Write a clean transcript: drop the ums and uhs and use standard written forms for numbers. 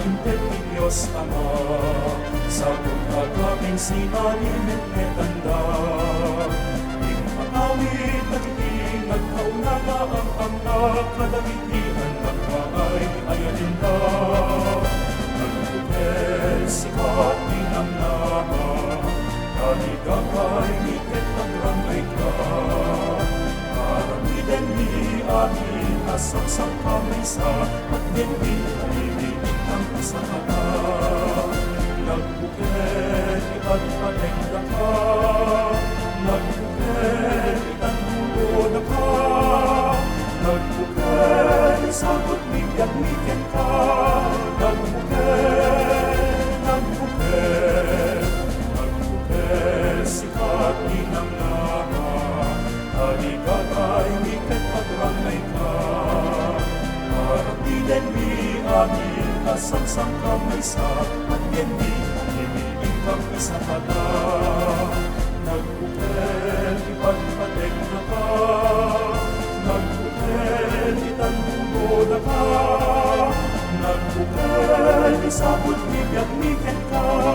intet ni Diyos Ama, sa pagkakaming sinanin at tanda. Ing pangawit at iting nagkaunaga ang anak, kadagitihan ng kaay ayanin na. Nagpupel sikat ng nama, kaligakay ngikit ang rangay ka. Karamiden ni amin asang kamay sa at hindi tahimik ang kasakata. Nagpupel at patengga ka, nagpupel at dulo na ka. Nagpupel, sagot migyan ka. Nagpupel, sikat ng nama. Haligakay, ngikit pagrangay ka. Karamiden ni amin asang kamay sa at hindi tahimik ang kasakata. Nagpupel, ipagpatek na ka. Nagpupel, itandugo na ka. Nagpupel, isabot bibiyag niken ka.